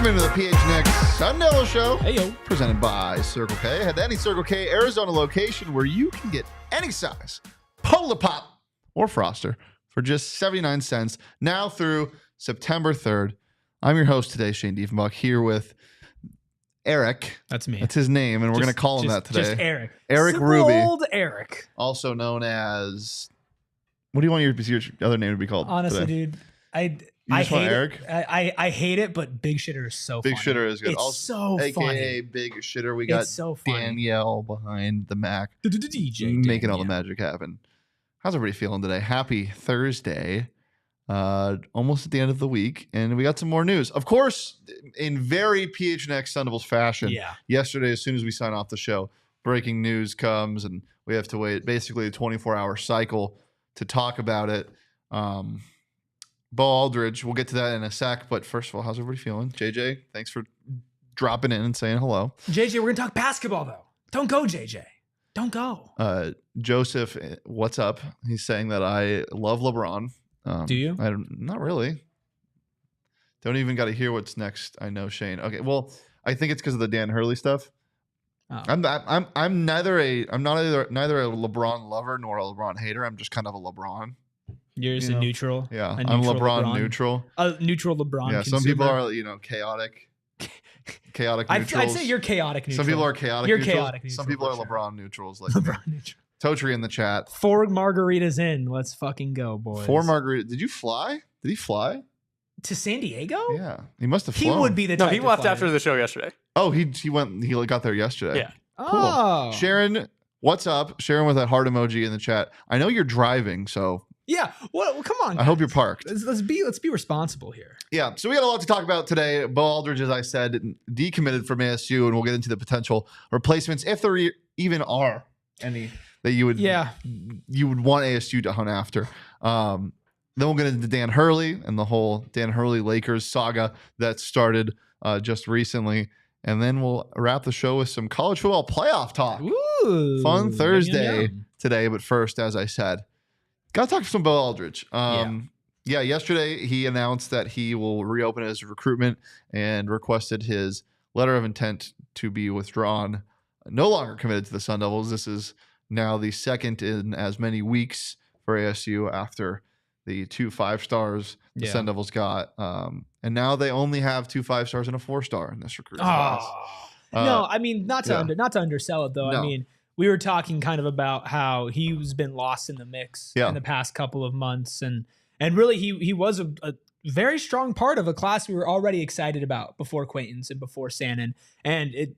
Welcome into the PHNX Sunday Show. Hey, yo. Presented by Circle K. Head to any Circle K Arizona location where you can get any size Polar Pop or Froster for just 79 cents now through September 3rd. I'm your host today, Shane Diefenbach, here with Eric. That's me. That's his name, and we're going to call him that today. Just Eric. Eric Simple Ruby. Old Eric. Also known as... What do you want your other name to be called? Honestly, today? dude, I hate Eric? it. I hate it, but Big Shitter is so Big funny. Shitter is good. It's also, so AKA funny. Big Shitter. We got so funny. Danielle behind the Mac. DJ making all the magic happen. How's everybody feeling today? Happy Thursday. Almost at the end of the week. And we got some more news. Of course, in very PHNX Sun Devils fashion. Yeah. Yesterday, as soon as we sign off the show, breaking news comes and we have to wait basically a 24-hour cycle to talk about it. Bo Aldridge, we'll get to that in a sec. But first of all, how's everybody feeling? JJ, thanks for dropping in and saying hello. JJ, we're going to talk basketball, though. Don't go, JJ. Don't go. Joseph, what's up? He's saying that I love LeBron. Do you? Not really. Don't even got to hear what's next. I know, Shane. Okay, well, I think it's because of the Dan Hurley stuff. Oh. I'm neither a LeBron lover nor a LeBron hater. I'm just kind of a LeBron. You're just a neutral. Yeah, I'm LeBron neutral. A neutral LeBron. Yeah, some people are chaotic. Chaotic neutrals. I'd say you're chaotic neutral. Some people are chaotic. You're neutrals. chaotic neutral. Some people are sure. LeBron neutrals. Like LeBron neutral. Totri in the chat. 4 margaritas in. Let's fucking go, boys. 4 margaritas. Did you fly? Did he fly? To San Diego? Yeah, he must have He flown. would be the No, type he to left fly. after the show yesterday. Oh, he went. He got there yesterday. Yeah. Cool. Oh. Sharon, what's up? Sharon with that heart emoji in the chat. I know you're driving, so Yeah. Well, come on. I hope guys. you're parked. Let's be responsible here. Yeah. So we got a lot to talk about today. Bo Aldridge, as I said, decommitted from ASU, and we'll get into the potential replacements if there even are any that you would want ASU to hunt after. Then we'll get into Dan Hurley and the whole Dan Hurley Lakers saga that started just recently. And then we'll wrap the show with some college football playoff talk. Ooh. Fun Thursday Yum. today. But first, as I said, got to talk to some Bo Aldridge. Yesterday he announced that he will reopen his recruitment and requested his letter of intent to be withdrawn. No longer committed to the Sun Devils. This is now the second in as many weeks for ASU after the 2 5-stars the Sun Devils got. And now they only have 2 5-stars and a 4-star in this recruiting class. No, I mean, not to undersell it, though. No. I mean, we were talking kind of about how he's been lost in the mix in the past couple of months. And really, he was a very strong part of a class we were already excited about before Quaintance and before Sannon. And it,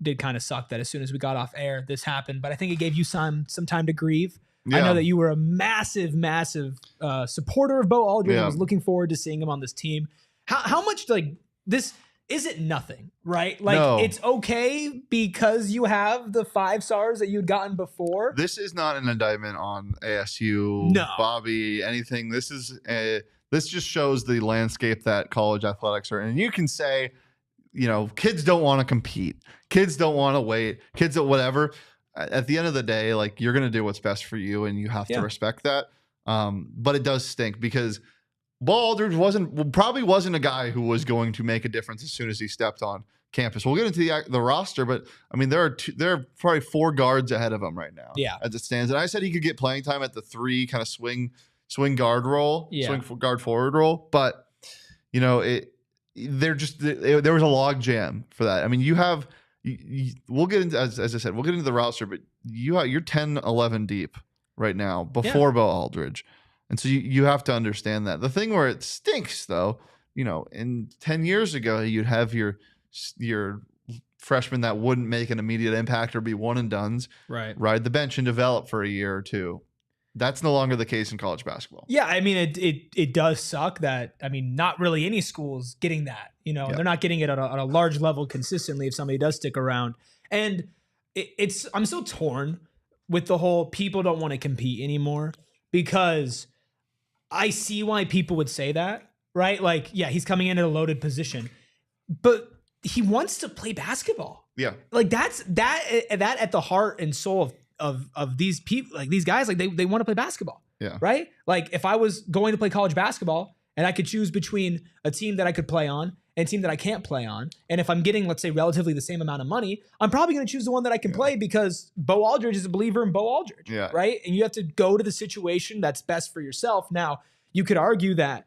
did kind of suck that as soon as we got off air, this happened. But I think it gave you some time to grieve. Yeah. I know that you were a massive supporter of Bo Aldridge. I was looking forward to seeing him on this team. How much this is it nothing, right? It's okay because you have the 5 stars that you'd gotten before. This is not an indictment on ASU, Bobby, anything. This just shows the landscape that college athletics are in. And you can say, kids don't want to compete. Kids don't want to wait. Kids don't whatever. At the end of the day, you're going to do what's best for you, and you have to respect that. But it does stink because Bo Aldridge probably wasn't a guy who was going to make a difference as soon as he stepped on campus. We'll get into the roster, but I mean, there are probably 4 guards ahead of him right now. Yeah, as it stands. And I said he could get playing time at the 3 kind of swing guard role, swing guard forward role. But there was a log jam for that. I mean, you have. We'll get into, as I said, we'll get into the roster, but you're 10, 11 deep right now before Bo Aldridge. And so you have to understand that. The thing where it stinks, though, in 10 years ago, you'd have your freshmen that wouldn't make an immediate impact or be one and dones, right? Ride the bench and develop for a year or two. That's no longer the case in college basketball. Yeah, I mean, it does suck that, I mean, not really any schools getting that, they're not getting it on a large level consistently if somebody does stick around. And I'm so torn with the whole people don't want to compete anymore, because I see why people would say that, right? Like, yeah, he's coming in at a loaded position, but he wants to play basketball. Yeah. Like that at the heart and soul of these people, like these guys, like they want to play basketball. Yeah. Right. Like if I was going to play college basketball and I could choose between a team that I could play on and a team that I can't play on, and if I'm getting, let's say, relatively the same amount of money, I'm probably going to choose the one that I can play, because Bo Aldridge is a believer in Bo Aldridge. Yeah. Right. And you have to go to the situation that's best for yourself. Now, you could argue that,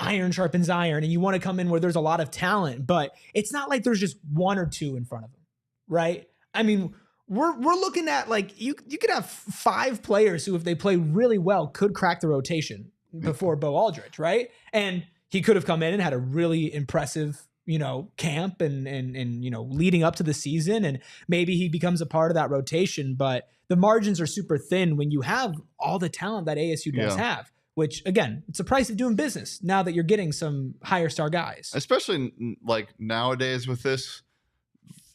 iron sharpens iron, and you want to come in where there's a lot of talent, but it's not like there's just one or two in front of them. Right. I mean, we're looking at, like, you could have 5 players who, if they play really well, could crack the rotation before Bo Aldridge, right? And he could have come in and had a really impressive, camp and leading up to the season, and maybe he becomes a part of that rotation. But the margins are super thin when you have all the talent that ASU does have, which, again, it's a price of doing business now that you're getting some higher star guys. Especially like nowadays with this.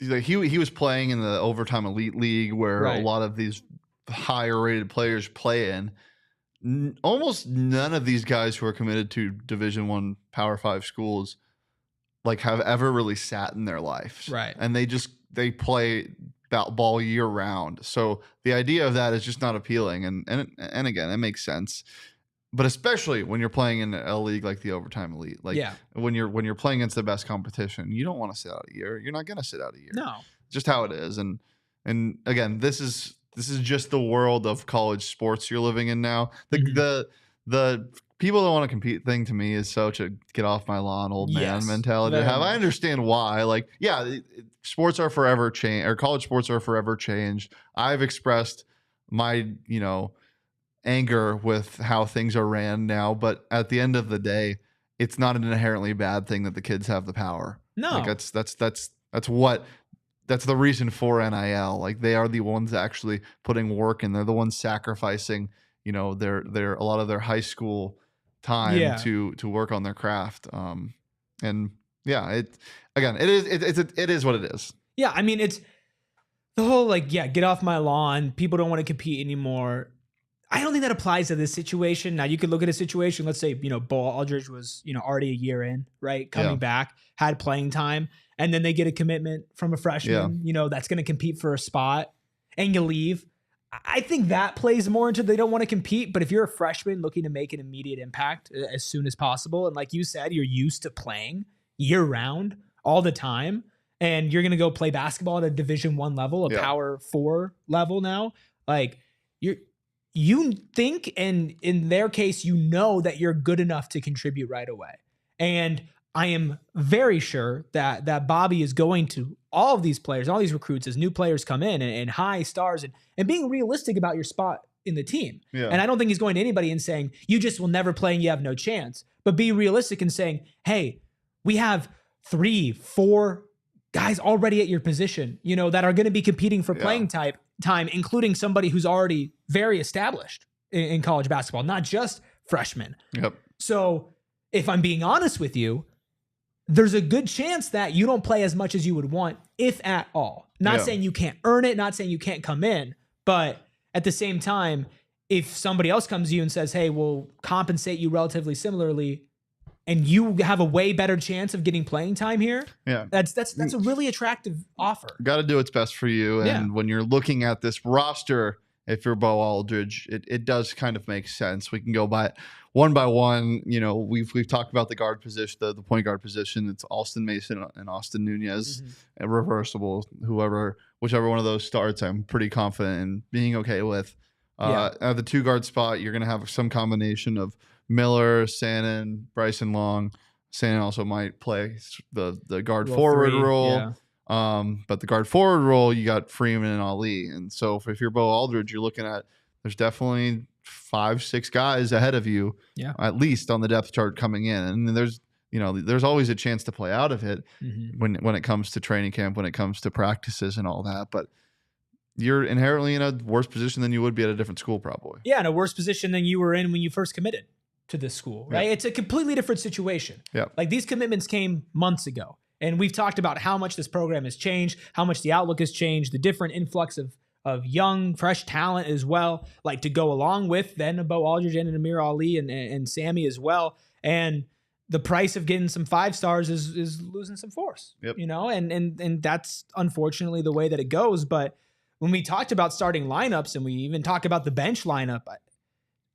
Like he was playing in the overtime elite league where a lot of these higher rated players play in. Almost none of these guys who are committed to Division I Power 5 schools like have ever really sat in their lives. Right. And they play that ball year round. So the idea of that is just not appealing. And again, it makes sense. But especially when you're playing in a league like the overtime elite, like when you're playing against the best competition, you don't want to sit out a year. You're not going to sit out a year. No, just how it is. And again, this is just the world of college sports you're living in now. The people that want to compete thing to me is such a get off my lawn old man mentality to have. I understand why. Like, sports are forever changed, or college sports are forever changed. I've expressed my anger with how things are ran now, but at the end of the day, it's not an inherently bad thing that the kids have the power. No, like that's the reason for NIL. Like, they are the ones actually putting work in. They're the ones sacrificing, their a lot of their high school time to work on their craft. It is what it is. Yeah, I mean, it's the whole get off my lawn. People don't want to compete anymore. I don't think that applies to this situation. Now, you could look at a situation, let's say, Bo Aldridge was, already a year in, right? Coming back, had playing time, and then they get a commitment from a freshman, that's going to compete for a spot, and you leave. I think that plays more into they don't want to compete. But if you're a freshman looking to make an immediate impact as soon as possible, and like you said, you're used to playing year round all the time, and you're going to go play basketball at a Division I level, a Power 4 level now, like you think, and in their case, that you're good enough to contribute right away. And I am very sure that Bobby is going to all of these players, all these recruits, as new players come in and high stars, and being realistic about your spot in the team. Yeah. And I don't think he's going to anybody and saying, you just will never play and you have no chance. But be realistic and saying, hey, we have 3-4 guys already at your position, that are going to be competing for playing time, including somebody who's already very established in college basketball, not just freshmen. Yep. So if I'm being honest with you, there's a good chance that you don't play as much as you would want, if at all. Not saying you can't earn it, not saying you can't come in, but at the same time, if somebody else comes to you and says, hey, we'll compensate you relatively similarly, and you have a way better chance of getting playing time here, that's a really attractive offer. Got to do what's best for you. And when you're looking at this roster, if you're Bo Aldridge, it does kind of make sense. We can go by one by one. We've talked about the guard position, the point guard position. It's Alston Mason and Austin Nunez, and reversible. Whichever one of those starts, I'm pretty confident in being okay with. At the 2 guard spot, you're going to have some combination of Miller, Sannon, Bryson Long. Sannon also might play the guard forward role. But the guard forward role, you got Freeman and Ali. And so if you're Bo Aldridge, you're looking at, there's definitely 5-6 guys ahead of you, at least on the depth chart coming in. And then there's always a chance to play out of it when it comes to training camp, when it comes to practices and all that. But you're inherently in a worse position than you would be at a different school, probably. Yeah, in a worse position than you were in when you first committed to this school, right? Yeah. It's a completely different situation. Yeah. Like these commitments came months ago. And we've talked about how much this program has changed, how much the outlook has changed, the different influx of young, fresh talent as well, like to go along with then Bo Aldridge and Amir Ali and Sammy as well. And the price of getting some 5 stars is losing some force, you know, and that's unfortunately the way that it goes. But when we talked about starting lineups and we even talk about the bench lineup,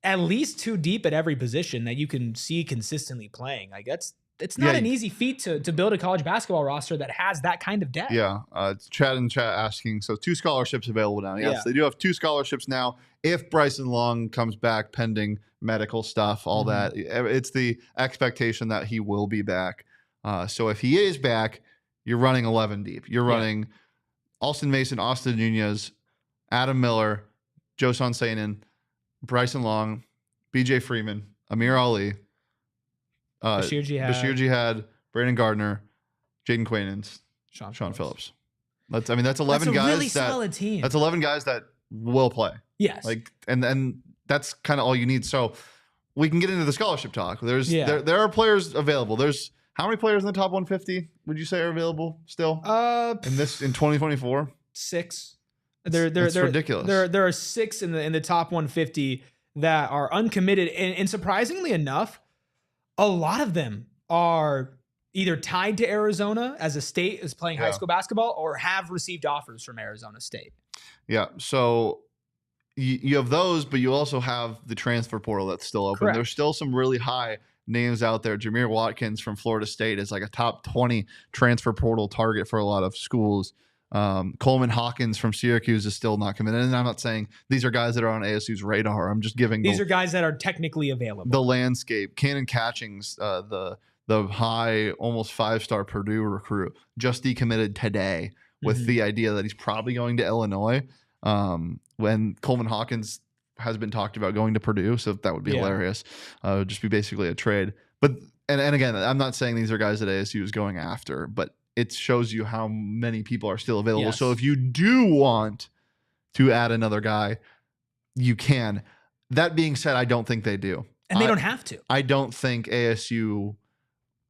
at least 2 deep at every position that you can see consistently playing. Like it's not an easy feat to build a college basketball roster that has that kind of depth. Yeah. Chad in chat asking, so 2 scholarships available now. Yes, they do have 2 scholarships now. If Bryson Long comes back pending medical stuff, all that, it's the expectation that he will be back. So if he is back, you're running 11 deep. You're running Alston Mason, Austin Nunez, Adam Miller, Joson Sainin, Bryson Long, BJ Freeman, Amir Ali, Bashir Jihad, Brandon Gardner, Jaden Quainance, Sean Phillips. That's 11 guys. Really solid team. That's 11 guys that will play. Yes. Like and that's kind of all you need. So we can get into the scholarship talk. There are players available. There's how many players in the top 150 would you say are available still? In 2024? 6. That's ridiculous. There are 6 in the top 150 that are uncommitted, and surprisingly enough, a lot of them are either tied to Arizona as a state is playing high school basketball or have received offers from Arizona State. Yeah. So you have those, but you also have the transfer portal that's still open. Correct. There's still some really high names out there. Jameer Watkins from Florida State is like a top 20 transfer portal target for a lot of schools. Coleman Hawkins from Syracuse is still not committed. And I'm not saying these are guys that are on ASU's radar. I'm just giving these are guys that are technically available. The landscape. Cannon Catchings, the high, almost 5-star Purdue recruit, just decommitted today with the idea that he's probably going to Illinois. When Coleman Hawkins has been talked about going to Purdue, so that would be hilarious. It would just be basically a trade. But and again, I'm not saying these are guys that ASU is going after, but it shows you how many people are still available. Yes. So if you do want to add another guy, you can. That being said, I don't think they do. And they don't have to. I don't think ASU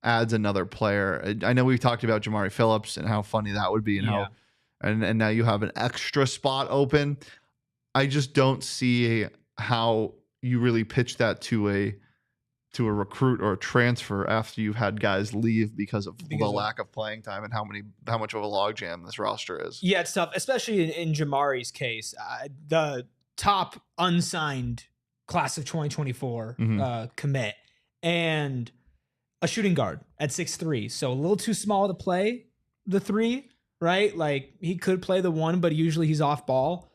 adds another player. I know we've talked about Jamari Phillips and how funny that would be and how and now you have an extra spot open. I just don't see how you really pitch that to a recruit or a transfer after you've had guys leave because of the lack of playing time and how much of a logjam this roster is. Yeah, it's tough, especially in Jamari's case. The top unsigned class of 2024 commit and a shooting guard at 6'3", so a little too small to play the 3, right? Like he could play the 1, but usually he's off ball.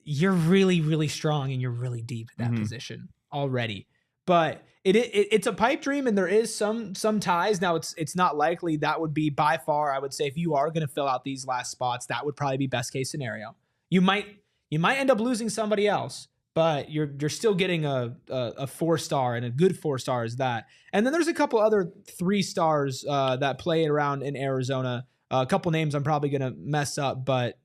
You're really, really strong and you're really deep at that position already. But it's a pipe dream, and there is some ties. Now it's not likely. That would be by far, I would say, if you are going to fill out these last spots, that would probably be best case scenario. You might end up losing somebody else, but you're still getting a 4-star and a good 4-star is that. And then there's a couple other 3 stars that play around in Arizona. A couple names I'm probably going to mess up, but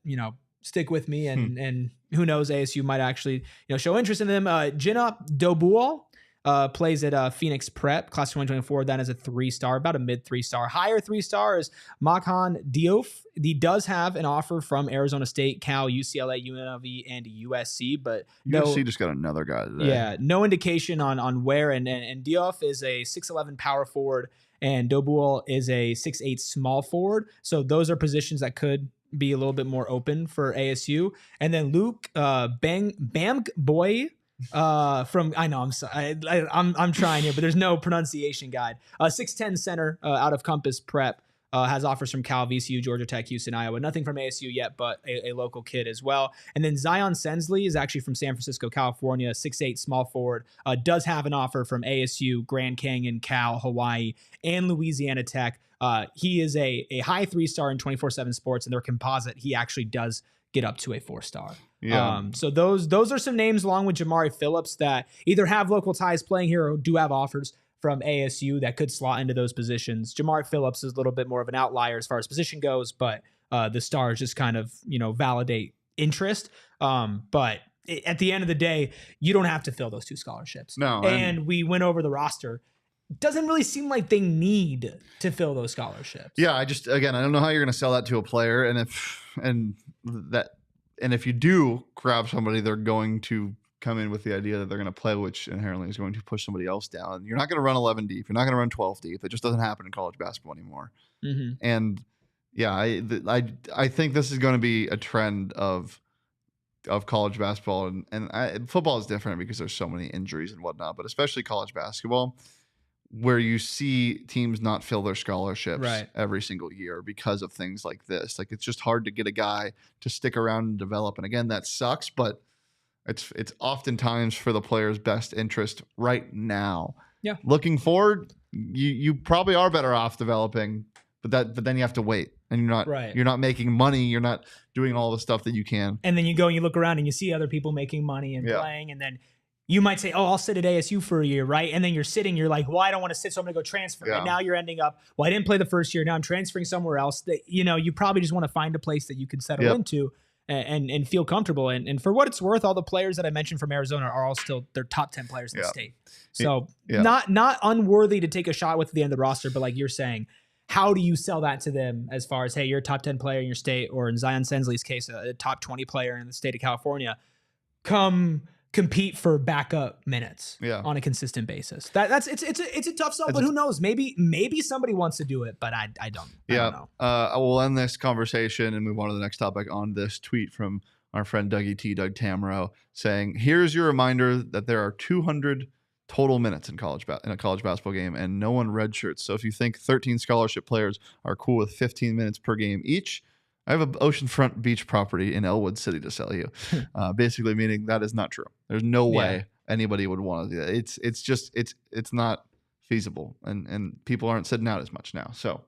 stick with me, and who knows, ASU might actually show interest in them. Jinna Dobual. Plays at Phoenix Prep, class 2024, then as a 3-star, about a mid 3-star. Higher 3-star is Makhan Diouf. He does have an offer from Arizona State, Cal, UCLA, UNLV, and USC, but USC just got another guy today. Yeah, no indication on where. And Diouf is a 6'11" power forward, and Dobual is a 6'8" small forward. So those are positions that could be a little bit more open for ASU. And then Luke Bamboy. I'm trying here, but there's no pronunciation guide. 6'10" center out of Compass Prep has offers from Cal, VCU, Georgia Tech, Houston, Iowa. Nothing from ASU yet, but a local kid as well. And then Zion Sensley is actually from San Francisco, California, 6'8" small forward. Does have an offer from ASU, Grand Canyon, Cal, Hawaii, and Louisiana Tech. He is a high 3-star in 24/7 Sports, and their composite, he actually does get up to a 4-star. Yeah. So those are some names along with Jamari Phillips that either have local ties playing here or do have offers from ASU that could slot into those positions. Jamari Phillips is a little bit more of an outlier as far as position goes, but the stars just kind of, validate interest. But at the end of the day, you don't have to fill those 2 scholarships. No. And we went over the roster. Doesn't really seem like they need to fill those scholarships. Yeah, I don't know how you're going to sell that to a player, and if you do grab somebody, they're going to come in with the idea that they're going to play, which inherently is going to push somebody else down. You're not going to run 11 deep. You're not going to run 12 deep. It just doesn't happen in college basketball anymore. Mm-hmm. And yeah, I think this is going to be a trend of college basketball, and football is different because there's so many injuries and whatnot, but especially college basketball, where you see teams not fill their scholarships every single year because of things like this. Like, it's just hard to get a guy to stick around and develop. And again, that sucks, but it's oftentimes for the player's best interest right now. Yeah. Looking forward, you probably are better off developing, but then you have to wait, and you're not making money. You're not doing all the stuff that you can. And then you go and you look around and you see other people making money and playing, and then you might say, oh, I'll sit at ASU for a year, right? And then you're like, well, I don't want to sit, so I'm going to go transfer. Yeah. And now you're ending up, well, I didn't play the first year. Now I'm transferring somewhere else. You probably just want to find a place that you can settle into and feel comfortable. And for what it's worth, all the players that I mentioned from Arizona are all still, they're top 10 players in the state. So not unworthy to take a shot with at the end of the roster, but like you're saying, how do you sell that to them as far as, hey, you're a top 10 player in your state, or in Zion Sensley's case, a top 20 player in the state of California, come compete for backup minutes on a consistent basis. It's a tough sell, but who knows? Maybe somebody wants to do it, but I don't know. I will end this conversation and move on to the next topic on this tweet from our friend Doug Tamro, saying, here's your reminder that there are 200 total minutes in a college basketball game, and no one redshirts. So if you think 13 scholarship players are cool with 15 minutes per game each, I have an oceanfront beach property in Elwood City to sell you. Basically meaning that is not true. There's no way anybody would want to do that. It's not feasible, and people aren't sitting out as much now. So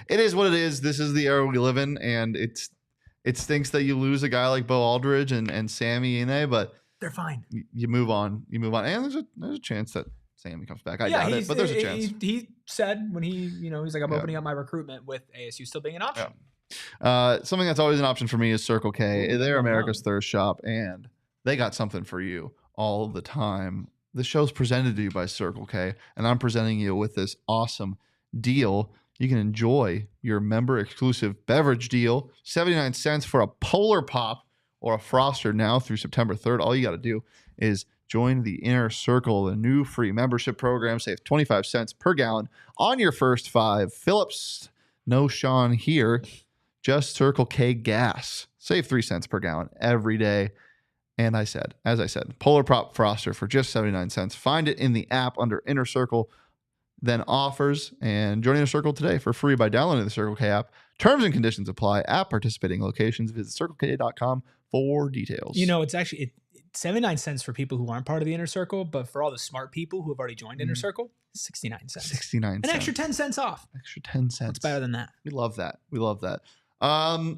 it is what it is. This is the era we live in, and it stinks that you lose a guy like Bo Aldridge and Sammy Ine, but they're fine. You move on. And there's a chance that Sammy comes back. I doubt it, but there's a chance. He said when he's like, I'm opening up my recruitment with ASU still being an option. Something that's always an option for me is Circle K. They're America's thirst shop, and they got something for you all the time. The show's presented to you by Circle K, and I'm presenting you with this awesome deal. You can enjoy your member-exclusive beverage deal, 79 cents for a Polar Pop or a Froster now through September 3rd. All you got to do is join the Inner Circle, the new free membership program. Save 25 cents per gallon on your first 5. Phillips, no Sean here, just Circle K gas. Save 3 cents per gallon every day. And as I said, Polar Pop Froster for just 79 cents. Find it in the app under Inner Circle, then offers, and join Inner Circle today for free by downloading the Circle K app. Terms and conditions apply at participating locations. Visit CircleK.com for details. It's actually 79 cents for people who aren't part of the Inner Circle, but for all the smart people who have already joined Inner Circle, 69 cents. 69 cents. An extra 10 cents off. Extra 10 cents. What's better than that? We love that.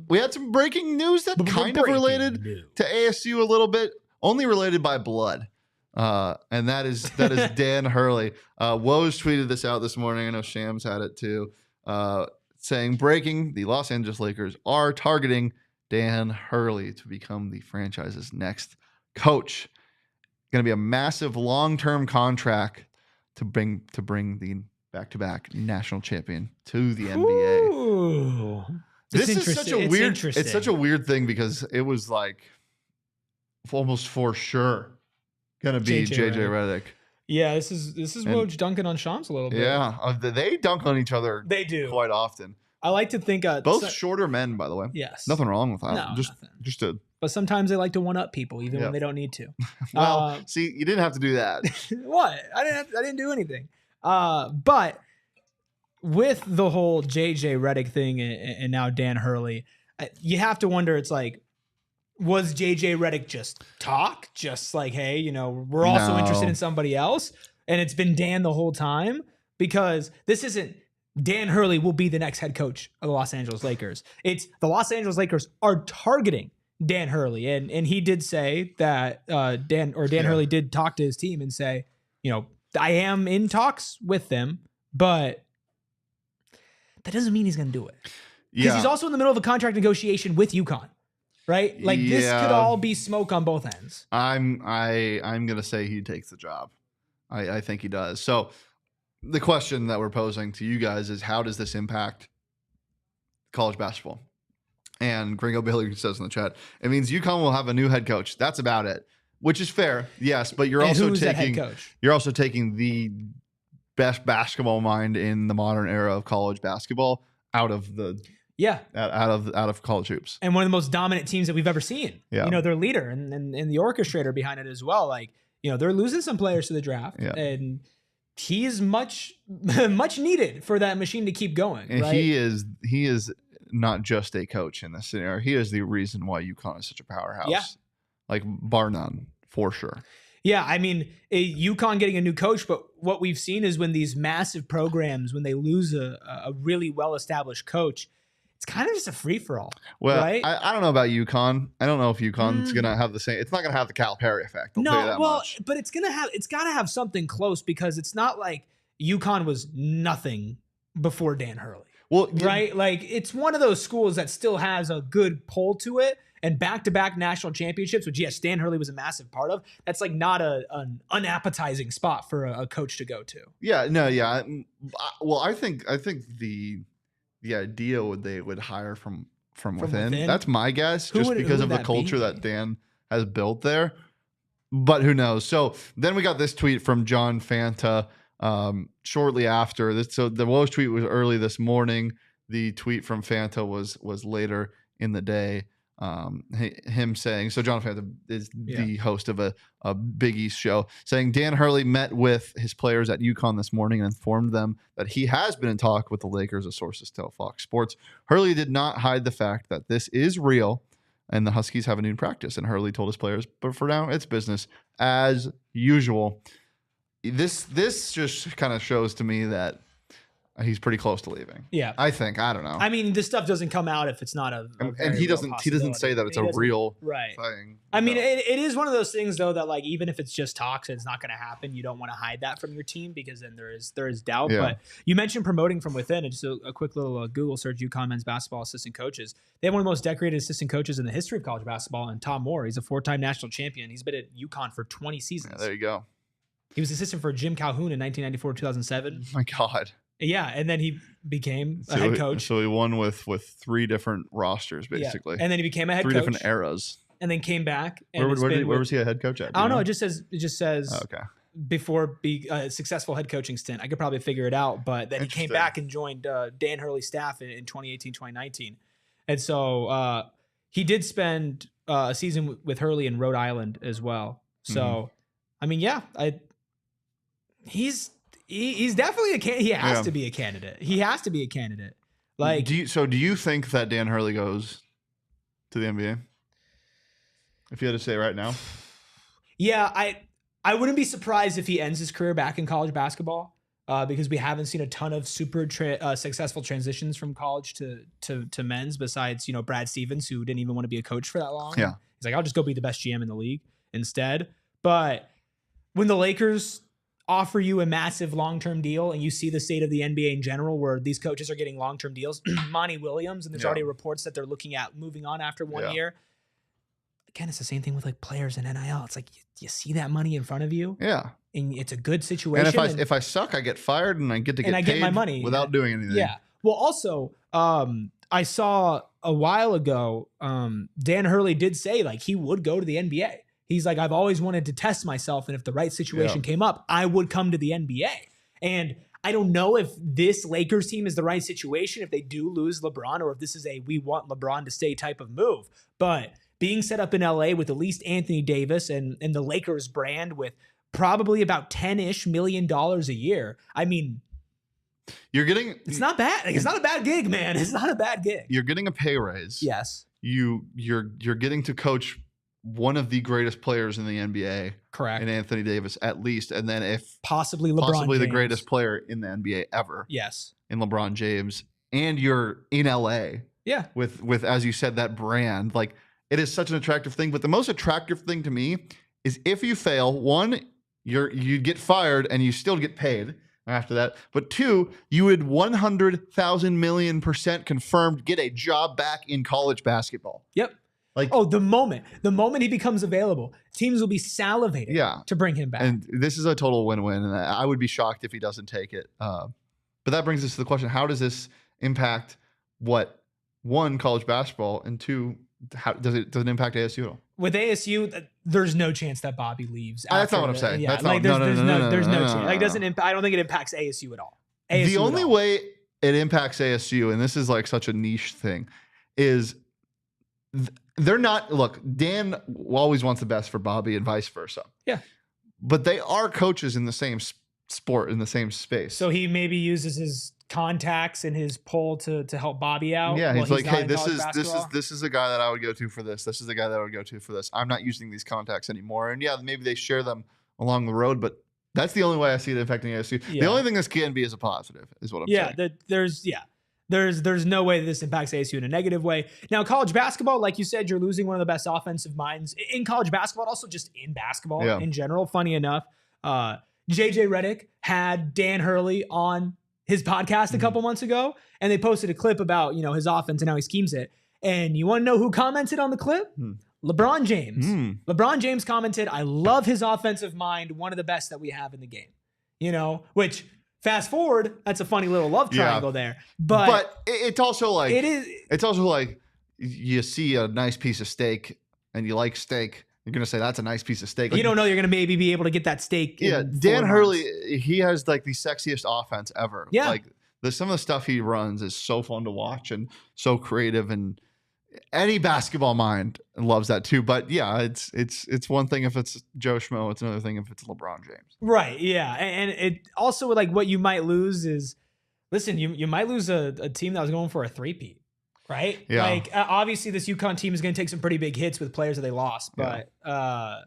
We had some breaking news that kind of related to ASU a little bit, only related by blood. And that is Dan Hurley. Woes tweeted this out this morning. I know Shams had it too. Saying, breaking, the Los Angeles Lakers are targeting Dan Hurley to become the franchise's next coach. Going to be a massive long-term contract to bring the back-to-back national champion to the NBA. Ooh. This is such a weird. It's such a weird thing because it was like almost for sure gonna be JJ Redick. Yeah, this is Woj dunking on Shams a little bit. Yeah, they dunk on each other. They do quite often. I like to think both shorter men, by the way. Yes, nothing wrong with that. No, nothing. But sometimes they like to one up people even when they don't need to. Well, see, you didn't have to do that. What? I didn't do anything. But with the whole JJ Redick thing and now Dan Hurley, you have to wonder, it's like, was JJ Redick just talk? Just like, hey, we're also interested in somebody else? And it's been Dan the whole time? Because this isn't Dan Hurley will be the next head coach of the Los Angeles Lakers. It's the Los Angeles Lakers are targeting Dan Hurley. And he did say that Dan Hurley did talk to his team and say, I am in talks with them, but that doesn't mean he's going to do it. Because he's also in the middle of a contract negotiation with UConn. right? Like this could all be smoke on both ends. I'm gonna say he takes the job. I think he does. So the question that we're posing to you guys is, how does this impact college basketball? And Gringo Billy says in the chat, it means UConn will have a new head coach. That's about it, which is fair, yes. But you're also taking the best basketball mind in the modern era of college basketball out of college hoops, and one of the most dominant teams that we've ever seen. Yeah. You know, their leader and the orchestrator behind it as well. Like, you know, they're losing some players to the draft, and he's much needed for that machine to keep going. And right? he is not just a coach in this scenario. He is the reason why UConn is such a powerhouse. Yeah. Like, bar none, for sure. Yeah, I mean, UConn getting a new coach, but what we've seen is when these massive programs, when they lose a really well-established coach, it's kind of just a free-for-all. Well, right? I don't know about UConn. I don't know if UConn's going to have the same. It's not going to have the Calipari effect. I'll tell you that much. But it's got to have something close, because it's not like UConn was nothing before Dan Hurley. Well, right? Like, it's one of those schools that still has a good pull to it, and back-to-back national championships, which, yes, Dan Hurley was a massive part of. That's like not an unappetizing spot for a coach to go to. Yeah, no, yeah. Well, I think the idea they would hire from within. That's my guess, because of the culture that Dan has built there. But who knows? So then we got this tweet from John Fanta shortly after this. So the Woj tweet was early this morning. The tweet from Fanta was later in the day. Him saying, so John Fanta is the host of a Big East show, saying Dan Hurley met with his players at UConn this morning and informed them that he has been in talk with the Lakers, as sources tell Fox Sports. Hurley did not hide the fact that this is real and the Huskies have a new practice, and Hurley told his players, but for now it's business as usual. This just kind of shows to me that he's pretty close to leaving. Yeah, I think. I don't know. I mean, this stuff doesn't come out if it's not a and he doesn't say that it's a real thing. I mean, it is one of those things though that, like, even if it's just talks and it's not going to happen, you don't want to hide that from your team, because then there is doubt. Yeah. But you mentioned promoting from within, and just a quick little Google search: UConn men's basketball assistant coaches. They have one of the most decorated assistant coaches in the history of college basketball, and Tom Moore. He's a 4-time national champion. He's been at UConn for 20 seasons. Yeah, there you go. He was assistant for Jim Calhoun in 1994-2007. Oh my God. Yeah, and then he became a head coach. So he won with 3 different rosters, basically. Yeah. And then he became a head coach. 3 different eras. And then came back. And where was he a head coach at? I don't know. It just says okay. Before a successful head coaching stint. I could probably figure it out, but then he came back and joined Dan Hurley's staff in 2018, 2019. And so he did spend a season with Hurley in Rhode Island as well. So, I mean, he's definitely he has to be a candidate. He has to be a candidate. Like, do you think that Dan Hurley goes to the NBA? If you had to say right now? Yeah, I wouldn't be surprised if he ends his career back in college basketball, because we haven't seen a ton of super successful transitions from college to men's, besides, Brad Stevens, who didn't even want to be a coach for that long. Yeah. He's like, I'll just go be the best GM in the league instead. But when the Lakers offer you a massive long-term deal, and you see the state of the NBA in general, where these coaches are getting long-term deals, Monty Williams, and there's already reports that they're looking at moving on after 1 year. Again, it's the same thing with like players in NIL. It's like you see that money in front of you. Yeah. And it's a good situation. And if I suck, I get fired and I get to get paid get my money without doing anything. Yeah. Well, also, I saw a while ago, Dan Hurley did say like he would go to the NBA. He's like, I've always wanted to test myself, and if the right situation came up, I would come to the NBA. And I don't know if this Lakers team is the right situation, if they do lose LeBron, or if this is a we want LeBron to stay type of move. But being set up in LA with at least Anthony Davis and the Lakers brand, with probably about $10-ish million a year, I mean, it's not bad. Like, it's not a bad gig, man. It's not a bad gig. You're getting a pay raise. Yes. You're getting to coach one of the greatest players in the NBA, correct? And Anthony Davis, at least, and then if possibly James. The greatest player in the NBA ever, yes, in LeBron James, and you're in LA, with as you said, that brand, like, it is such an attractive thing. But the most attractive thing to me is if you fail, one, you get fired and you still get paid after that, but 2, you would 100,000 million% confirmed get a job back in college basketball. Yep. Like, the moment he becomes available, teams will be salivating to bring him back. And this is a total win-win. And I would be shocked if he doesn't take it. But that brings us to the question: how does this impact one, college basketball, and two, how does it impact ASU at all? With ASU, there's no chance that Bobby leaves. That's not what I'm saying. Yeah, there's no chance. Like, I don't think it impacts ASU at all. The only way it impacts ASU, and this is like such a niche thing, is they're not. Look, Dan always wants the best for Bobby, and vice versa. Yeah, but they are coaches in the same sport, in the same space. So he maybe uses his contacts and his pull to help Bobby out. Yeah, he's like, hey, this is a guy that I would go to for this. This is the guy that I would go to for this. I'm not using these contacts anymore. And yeah, maybe they share them along the road, but that's the only way I see it affecting ASU. Yeah. The only thing this can be is a positive, is what I'm saying. There's no way that this impacts ASU in a negative way. Now, college basketball, like you said, you're losing one of the best offensive minds in college basketball, also just in basketball in general. Funny enough, JJ Redick had Dan Hurley on his podcast a couple months ago, and they posted a clip about, his offense and how he schemes it. And you want to know who commented on the clip? LeBron James. LeBron James commented, "I love his offensive mind, one of the best that we have in the game." Which fast forward, that's a funny little love triangle there. But it's also like it's also like you see a nice piece of steak and you like steak. You're going to say that's a nice piece of steak. Like, you don't know you're going to maybe be able to get that steak. Yeah, Dan Hurley, he has like the sexiest offense ever. Yeah. Like some of the stuff he runs is so fun to watch and so creative, and any basketball mind loves that too. But yeah, it's one thing if it's Joe Schmo, it's another thing if it's LeBron James. Right, yeah. And it also, like, what you might lose is, listen, you might lose a team that was going for a three-peat. Right? Yeah. Like, obviously this UConn team is going to take some pretty big hits with players that they lost, but I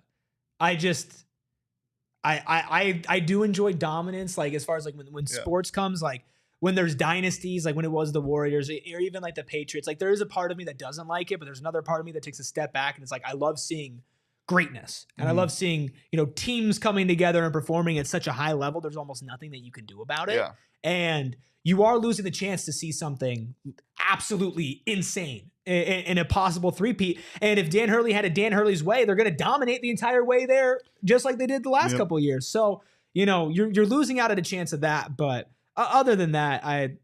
do enjoy dominance. Like, as far as like when sports comes, like when there's dynasties, like when it was the Warriors or even like the Patriots, like there is a part of me that doesn't like it, but there's another part of me that takes a step back, and it's like, I love seeing greatness, and I love seeing, teams coming together and performing at such a high level. There's almost nothing that you can do about it. Yeah. And you are losing the chance to see something absolutely insane in a possible three-peat. And if Dan Hurley had a Dan Hurley's way, they're going to dominate the entire way there, just like they did the last couple of years. So, you're losing out at a chance of that. But other than that, I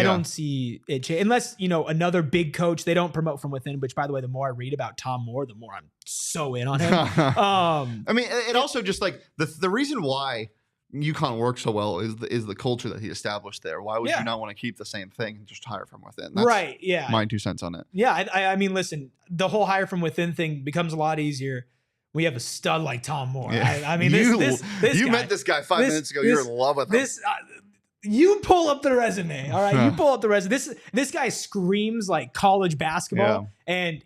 don't see it change. Unless, another big coach, they don't promote from within, which, by the way, the more I read about Tom Moore, the more I'm so in on him. I mean, it also just like the reason why UConn works so well is the culture that he established there. Why would you not want to keep the same thing and just hire from within? That's right. Yeah. My 2 cents on it. Yeah. I mean, listen, the whole hire from within thing becomes a lot easier. We have a stud like Tom Moore. Yeah. I mean, this you guy, met this guy 5 minutes ago. You're in love with him. You pull up the resume. All right. You pull up the resume. This guy screams like college basketball, and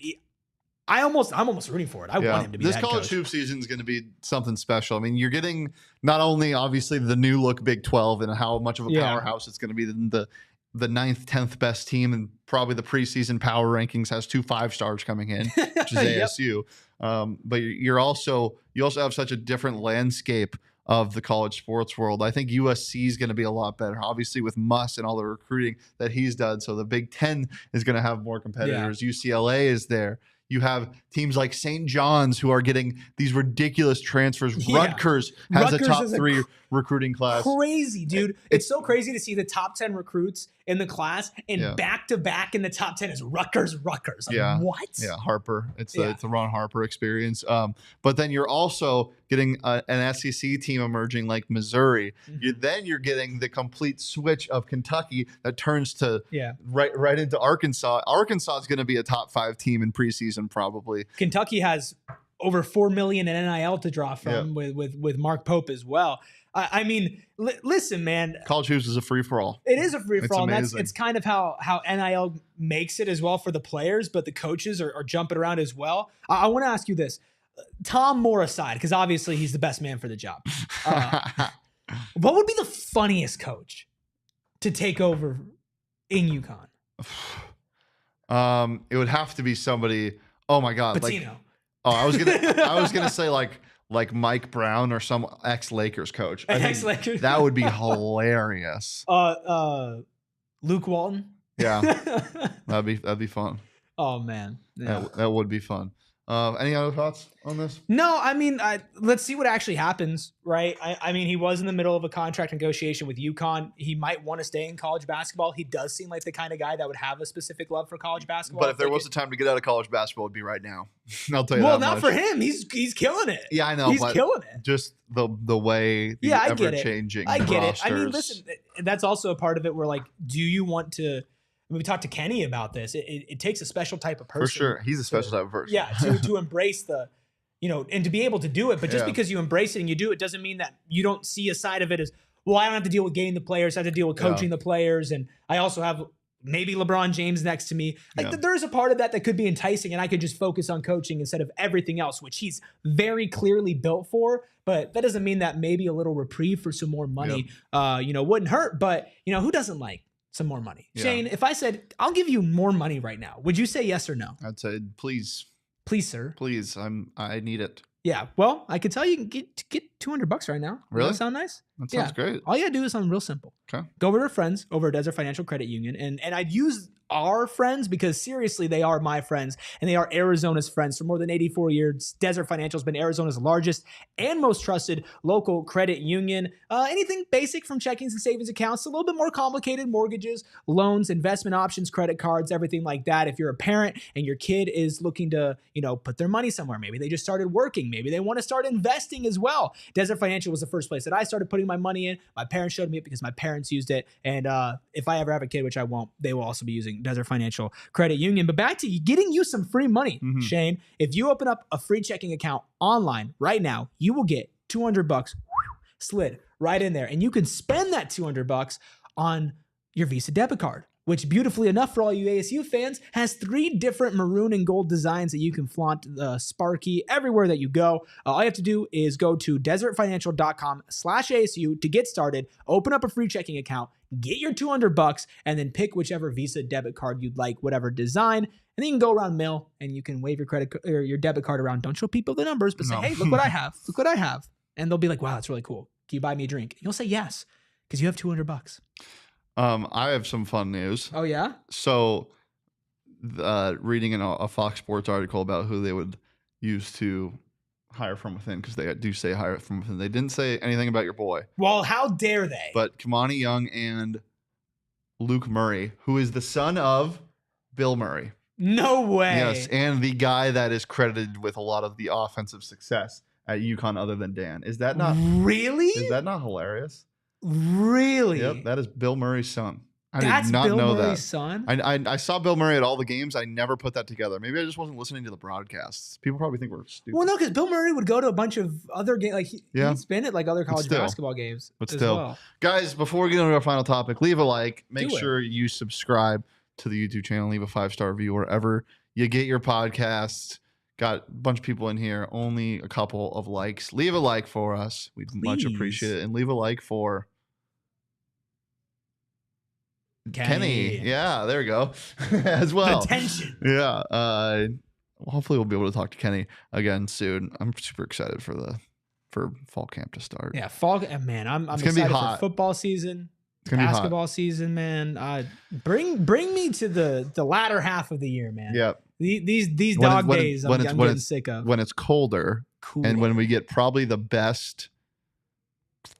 I'm almost rooting for it. I want him to be this that college coach. hoop season is going to be something special. I mean, you're getting not only obviously the new look Big 12 and how much of a powerhouse it's going to be, the 9th, 10th best team, and probably the preseason power rankings has 2 5-stars coming in, which is ASU. But you also have such a different landscape of the college sports world. I think USC is going to be a lot better, obviously, with Muss and all the recruiting that he's done. So the Big 10 is going to have more competitors. UCLA is there. You have teams like St. John's who are getting these ridiculous transfers. Rutgers has a top 3 recruiting class. Crazy, dude. It's so crazy to see the top 10 recruits in the class, and back-to-back in the top 10 is Rutgers. Like, what? Yeah, Harper. It's the Ron Harper experience. But then you're also getting an SEC team emerging like Missouri. Then you're getting the complete switch of Kentucky that turns to right into Arkansas. Arkansas is going to be a top 5 team in preseason probably. Kentucky has over $4 million in NIL to draw from with Mark Pope as well. I mean, listen, man. College hoops is a free-for-all. It is a free-for-all. And it's kind of how NIL makes it as well for the players, but the coaches are jumping around as well. I want to ask you this. Tom Moore aside, because obviously he's the best man for the job. What would be the funniest coach to take over in UConn? It would have to be somebody. Oh my God. Pitino. I was gonna say like Mike Brown or some ex-Lakers coach. Ex-Lakers. That would be hilarious. Luke Walton. Yeah. That'd be fun. Oh man, yeah. That would be fun. Any other thoughts on this? No, I mean, let's see what actually happens, right? I mean, he was in the middle of a contract negotiation with UConn. He might want to stay in college basketball. He does seem like the kind of guy that would have a specific love for college basketball. But if there was a time to get out of college basketball, it'd be right now. I'll tell you that. Well, not for him. He's killing it. Yeah, I know. He's killing it. Just the way the ever-changing I get rosters. it. I mean, listen, that's also a part of it where, like, do you want to – we talked to Kenny about this. It takes a special type of person. For sure. He's a special type of person. Yeah, to embrace the – and to be able to do it. But just because you embrace it and you do it doesn't mean that you don't see a side of it as, well, I don't have to deal with getting the players. I have to deal with coaching the players. And I also have maybe LeBron James next to me. Like there's a part of that could be enticing and I could just focus on coaching instead of everything else, which he's very clearly built for. But that doesn't mean that maybe a little reprieve for some more money, wouldn't hurt. But, who doesn't like some more money? Yeah. Shane, if I said, I'll give you more money right now, would you say yes or no? I'd say, please. Please, sir. Please. I need it. Yeah. Well, I could tell you can get $200 right now. Really? Does that sound nice? That sounds great. All you gotta do is something real simple. Okay. Go over to our friends over at Desert Financial Credit Union. And I'd use our friends because seriously, they are my friends and they are Arizona's friends. For more than 84 years, Desert Financial has been Arizona's largest and most trusted local credit union. Anything basic from checkings and savings accounts, a little bit more complicated, mortgages, loans, investment options, credit cards, everything like that. If you're a parent and your kid is looking to, put their money somewhere, maybe they just started working, maybe they want to start investing as well. Desert Financial was the first place that I started putting my money in. My parents showed me it because my parents used it. And if I ever have a kid, which I won't, they will also be using Desert Financial Credit Union. But back to getting you some free money, Shane. If you open up a free checking account online right now, you will get $200 slid right in there. And you can spend that $200 on your Visa debit card, which beautifully enough for all you ASU fans has 3 different maroon and gold designs that you can flaunt Sparky everywhere that you go. All you have to do is go to desertfinancial.com/ASU to get started, open up a free checking account, get your $200 and then pick whichever Visa debit card you'd like, whatever design. And then you can go around mail and you can wave your credit or your debit card around. Don't show people the numbers, but say, hey, look what I have. Look what I have. And they'll be like, wow, that's really cool. Can you buy me a drink? And you'll say yes, because you have $200. I have some fun news. Oh, yeah? So reading in a Fox Sports article about who they would use to hire from within, because they do say hire from within. They didn't say anything about your boy. Well, how dare they? But Kamani Young and Luke Murray, who is the son of Bill Murray. No way. Yes, and the guy that is credited with a lot of the offensive success at UConn other than Dan. Is that not really? Is that not hilarious? Really? Yep, that is Bill Murray's son. That's Bill Murray's son? I saw Bill Murray at all the games. I never put that together. Maybe I just wasn't listening to the broadcasts. People probably think we're stupid. Well, no, because Bill Murray would go to a bunch of other games. Like he's been at like other college basketball games. But still, well. Guys, before we get into our final topic, leave a like. Make sure you subscribe to the YouTube channel. Leave a 5-star review wherever you get your podcasts. Got a bunch of people in here. Only a couple of likes. Leave a like for us. We'd much appreciate it. And leave a like for Kenny. Yeah, there we go. As well. Attention. Yeah. Hopefully we'll be able to talk to Kenny again soon. I'm super excited for fall camp to start. Yeah, fall. Man, I'm excited for football season, basketball season, man. Bring me to the latter half of the year, man. Yeah. These dog days I'm getting sick of. When it's colder and when we get probably the best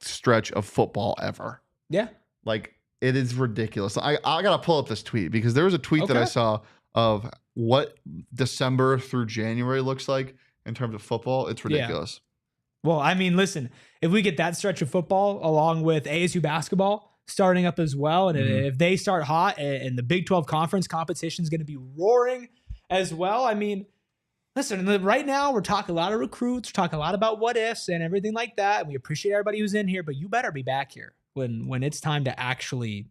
stretch of football ever. Yeah. Like, it is ridiculous. I got to pull up this tweet because there was a tweet that I saw of what December through January looks like in terms of football. It's ridiculous. Yeah. Well, I mean, listen, if we get that stretch of football along with ASU basketball starting up as well, and if they start hot and the Big 12 conference competition is going to be roaring as well. I mean, listen, right now we're talking a lot of recruits, we're talking a lot about what ifs and everything like that. We appreciate everybody who's in here, but you better be back here when it's time to actually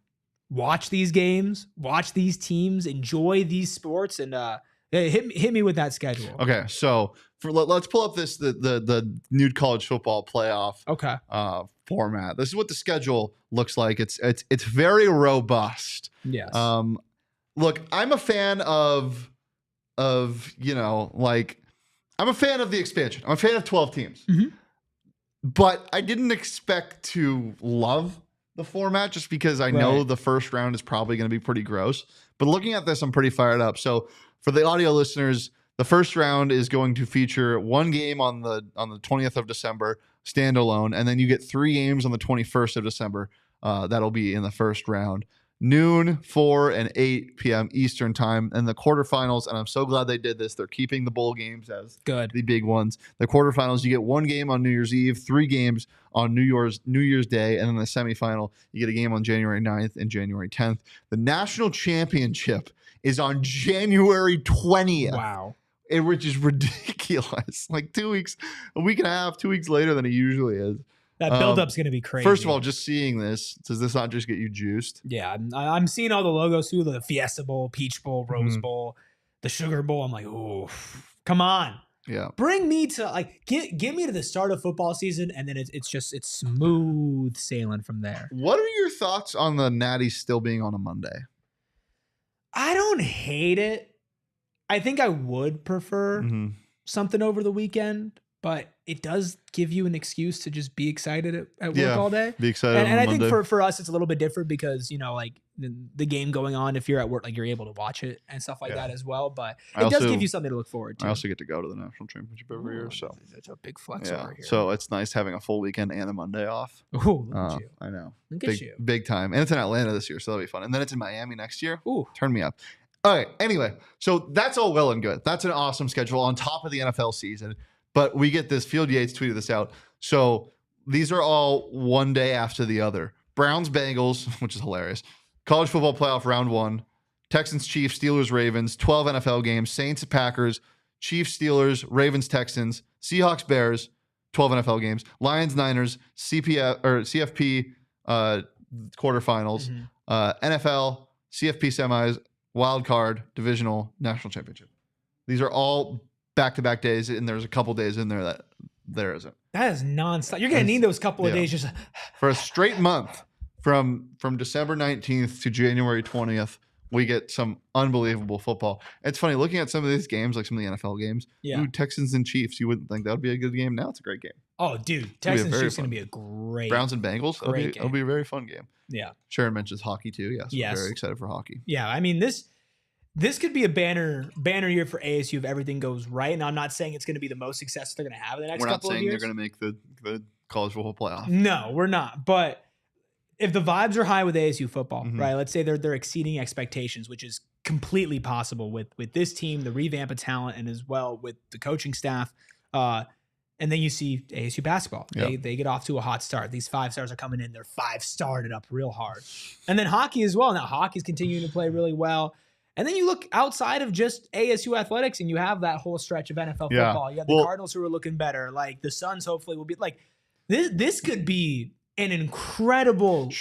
watch these games, watch these teams, enjoy these sports, and hit me with that schedule. Okay, so let's pull up the new college football playoff format. This is what the schedule looks like. It's very robust. Yes. Look, I'm a fan of I'm a fan of the expansion. I'm a fan of 12 teams. Mm-hmm. But I didn't expect to love the format just because I know the first round is probably going to be pretty gross. But looking at this, I'm pretty fired up. So for the audio listeners, the first round is going to feature one game on the 20th of December, standalone, and then you get 3 games on the 21st of December. That'll be in the first round. Noon, 4, and 8 p.m. Eastern time, and the quarterfinals. And I'm so glad they did this. They're keeping the bowl games as the big ones. The quarterfinals, you get 1 game on New Year's Eve, 3 games on New Year's Day, and then the semifinal, you get a game on January 9th and January 10th. The national championship is on January 20th. Wow. Which is ridiculous. Like 2 weeks, a week and a half, 2 weeks later than it usually is. That build-up's going to be crazy. First of all, just seeing this, does this not just get you juiced? Yeah, I'm seeing all the logos too, the Fiesta Bowl, Peach Bowl, Rose Bowl, the Sugar Bowl. I'm like, oh, come on. Yeah. Bring me to, like, get me to the start of football season, and then it's smooth sailing from there. What are your thoughts on the Natty still being on a Monday? I don't hate it. I think I would prefer something over the weekend. But it does give you an excuse to just be excited at work all day. Be excited. And I think for us, it's a little bit different because, like the game going on, if you're at work, like you're able to watch it and stuff like that as well. But it does give you something to look forward to. I also get to go to the national championship every year. So it's a big flex over here. So it's nice having a full weekend and a Monday off. Oh, look at you. I know. Look at you. Big time. And it's in Atlanta this year, so that'll be fun. And then it's in Miami next year. Ooh. Turn me up. All right. Anyway, so that's all well and good. That's an awesome schedule on top of the NFL season. But we get this, Field Yates tweeted this out. So these are all one day after the other. Browns, Bengals, which is hilarious. College football playoff round 1. Texans, Chiefs, Steelers, Ravens. 12 NFL games. Saints, Packers. Chiefs, Steelers, Ravens, Texans. Seahawks, Bears. 12 NFL games. Lions, Niners. CFP quarterfinals. NFL, CFP semis. Wild card, divisional, national championship. These are all back-to-back days, and there's a couple days in there that there isn't. That is nonstop. You're going to need those couple of days just for a straight month from December 19th to January 20th. We get some unbelievable football. It's funny looking at some of these games, like some of the NFL games. Yeah, Ooh, Texans and Chiefs. You wouldn't think that would be a good game. Now it's a great game. Oh, dude, Texans Chiefs going to be a great. Browns and Bengals. It'll be a very fun game. Yeah. Sharon mentions hockey too. Yes. I'm very excited for hockey. Yeah, I mean This could be a banner year for ASU if everything goes right. And I'm not saying it's going to be the most success they're going to have in the next couple of years. We're not saying they're going to make the college football playoff. No, we're not. But if the vibes are high with ASU football, right? Let's say they're exceeding expectations, which is completely possible with this team, the revamp of talent, and as well with the coaching staff. And then you see ASU basketball. They get off to a hot start. These 5-stars are coming in. They're 5-starred it up real hard. And then hockey as well. Now hockey's continuing to play really well. And then you look outside of just ASU athletics and you have that whole stretch of NFL football. You have the Cardinals who are looking better. Like the Suns hopefully will be like this could be an incredible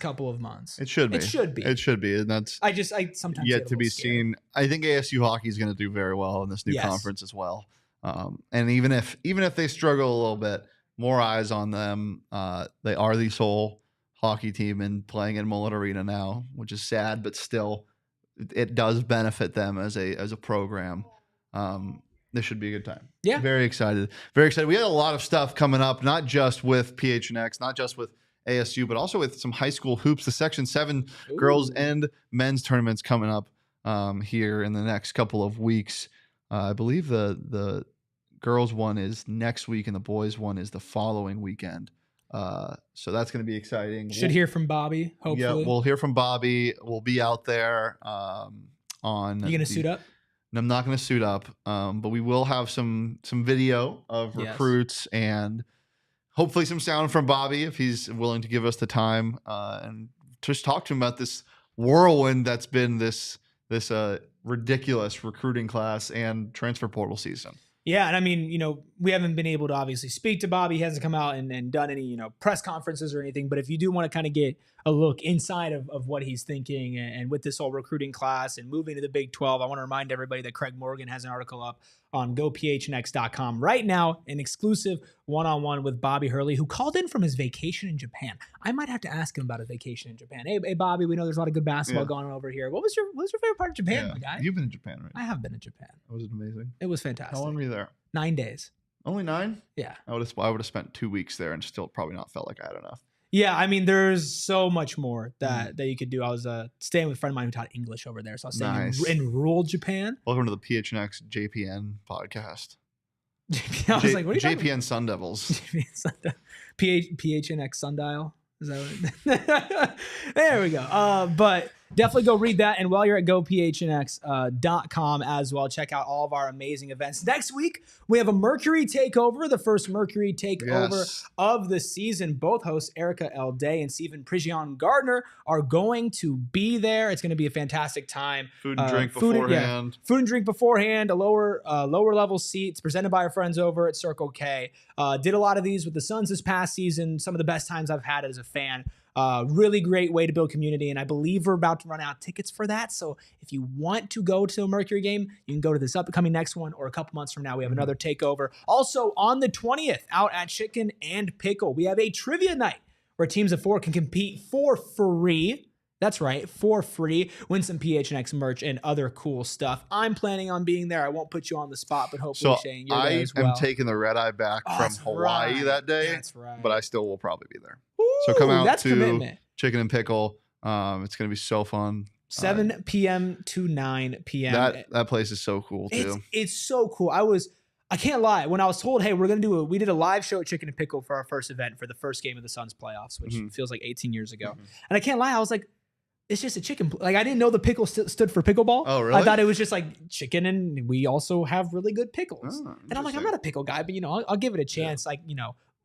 couple of months. It should be. And that's I sometimes yet to be seen. I think ASU hockey is going to do very well in this new conference as well. And even if they struggle a little bit, more eyes on them. They are the sole hockey team and playing in Mullet Arena now, which is sad, but still it does benefit them as a program. This should be a good time. Yeah. Very excited. Very excited. We had a lot of stuff coming up, not just with PHNX, not just with ASU, but also with some high school hoops. The Section 7 girls and men's tournaments coming up here in the next couple of weeks. I believe the girls one is next week and the boys one is the following weekend. So that's going to be exciting. Should hear from Bobby, hopefully. Yeah, we'll hear from Bobby. We'll be out there on. You going to suit up? I'm not going to suit up, but we will have some video of recruits and hopefully some sound from Bobby if he's willing to give us the time and just talk to him about this whirlwind that's been this ridiculous recruiting class and transfer portal season. Yeah, and I mean, we haven't been able to obviously speak to Bobby. He hasn't come out and done any, press conferences or anything. But if you do want to kind of get a look inside of what he's thinking and with this whole recruiting class and moving to the Big 12, I want to remind everybody that Craig Morgan has an article up on gophnx.com right now, an exclusive one-on-one with Bobby Hurley, who called in from his vacation in Japan. I might have to ask him about his vacation in Japan. Hey Bobby, we know there's a lot of good basketball going on over here. What was your favorite part of Japan, my guy? You've been in Japan, right? I have been in Japan. Was it amazing? It was fantastic. How long were you there? 9 days. Only 9? Yeah. I would have spent 2 weeks there and still probably not felt like I had enough. Yeah, I mean, there's so much more that you could do. I was staying with a friend of mine who taught English over there, so I was staying in rural Japan. Welcome to the PHNX JPN podcast. I was like, what are you JPN Sun Devils. PHNX Sundial. Is that what? There we go. But definitely go read that. And while you're at gophnx.com as well, check out all of our amazing events. Next week, we have a Mercury takeover, the first Mercury takeover of the season. Both hosts, Erica L. Day and Stephen Prigion Gardner, are going to be there. It's going to be a fantastic time. Food and drink beforehand. Food and drink beforehand, a lower level seats presented by our friends over at Circle K. Did a lot of these with the Suns this past season. Some of the best times I've had as a fan. Really great way to build community, and I believe we're about to run out tickets for that. So if you want to go to a Mercury game, you can go to this upcoming next one, or a couple months from now, we have another takeover. Also, on the 20th, out at Chicken and Pickle, we have a trivia night where teams of 4 can compete for free. That's right, for free. Win some PHNX merch and other cool stuff. I'm planning on being there. I won't put you on the spot, but hopefully, Shane, you're there as well. I am taking the red eye back from Hawaii that day. That's right. But I still will probably be there. Ooh, so come out to commitment. Chicken and Pickle. It's going to be so fun. 7 p.m. to 9 p.m. That place is so cool, too. It's so cool. I can't lie. When I was told, hey, we did a live show at Chicken and Pickle for our first event for the first game of the Suns playoffs, which feels like 18 years ago. And I can't lie. I was like, it's just a chicken. Like, I didn't know the pickle stood for pickleball. Oh, really? I thought it was just like chicken, and we also have really good pickles. And I'm like, I'm not a pickle guy, but I'll give it a chance. Like,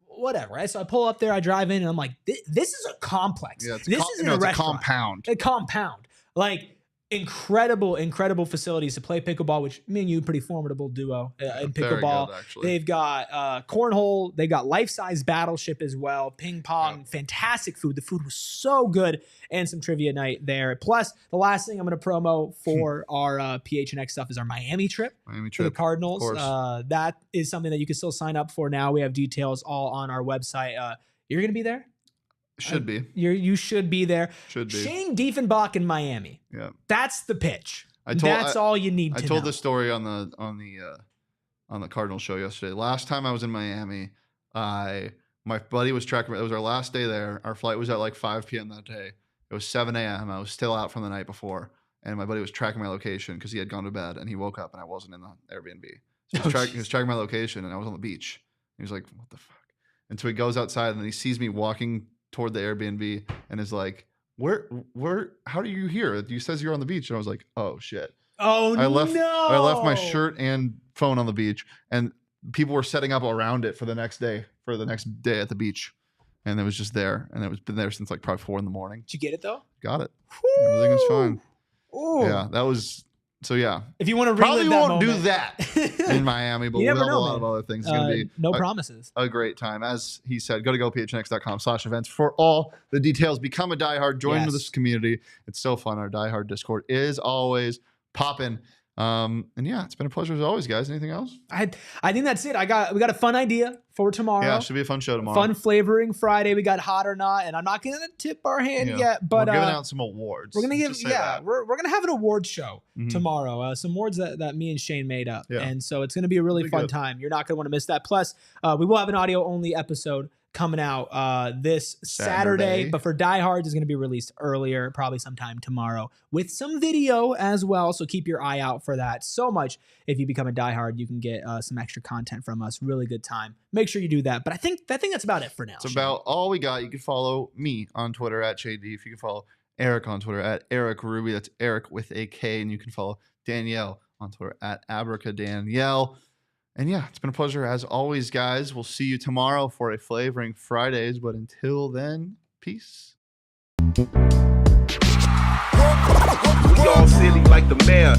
whatever. Right? So I pull up there, I drive in, and I'm like, this is a complex. Yeah, this isn't a restaurant. A compound. Like, incredible facilities to play pickleball, which me and you, pretty formidable duo in pickleball. Good, they've got cornhole, they've got life-size battleship as well, ping pong, fantastic food. The food was so good, and some trivia night there. Plus, the last thing I'm going to promo for our PHNX stuff is our Miami trip for the Cardinals. That is something that you can still sign up for now. We have details all on our website. You're going to be there? Should be. You should be there. Should be. Shane Diefenbach in Miami. Yeah. That's the pitch. That's all you need to know. I told this story on the Cardinal show yesterday. Last time I was in Miami, my buddy was tracking me. It was our last day there. Our flight was at like 5 p.m. that day. It was 7 a.m. I was still out from the night before, and my buddy was tracking my location because he had gone to bed, and he woke up and I wasn't in the Airbnb. So he was tracking my location, and I was on the beach. He was like, "What the fuck?" And so he goes outside, and then he sees me walking toward the Airbnb and is like, where, how are you here? You says you're on the beach. And I was like, oh shit. Oh, I left my shirt and phone on the beach, and people were setting up around it for the next day at the beach. And it was just there, and it was been there since like probably 4 a.m. Did you get it though? Got it. Woo! Everything was fine. Ooh. Yeah, that was. So yeah, if you want to probably won't do that in Miami, but we'll have a lot of other things. It's gonna be no promises. A great time, as he said. Go to gophnx.com/events for all the details. Become a diehard. Join this community. It's so fun. Our diehard Discord is always popping. And yeah, it's been a pleasure as always, guys. Anything else? I think that's it. We got a fun idea for tomorrow. Yeah, it should be a fun show tomorrow. Fun flavoring Friday. We got Hot or Not, and I'm not gonna tip our hand yet, but we're giving out some awards. We're gonna we're gonna have an award show tomorrow. Some awards that me and Shane made up, and so it's gonna be a really fun time. You're not gonna want to miss that. Plus, we will have an audio only episode coming out this Saturday, but for diehards is going to be released earlier, probably sometime tomorrow, with some video as well, so keep your eye out for that. So much, if you become a diehard, you can get some extra content from us. Really good time. Make sure you do that. But I think that's about it for now. It's about all we got. You can follow me on Twitter at JD. If you can follow Eric on Twitter at Eric Ruby, that's Eric with a K, and you can follow Danielle on Twitter at Abracadanielle. And yeah, it's been a pleasure as always, guys. We'll see you tomorrow for a Flavoring Fridays. But until then, peace. We all silly like the mayor.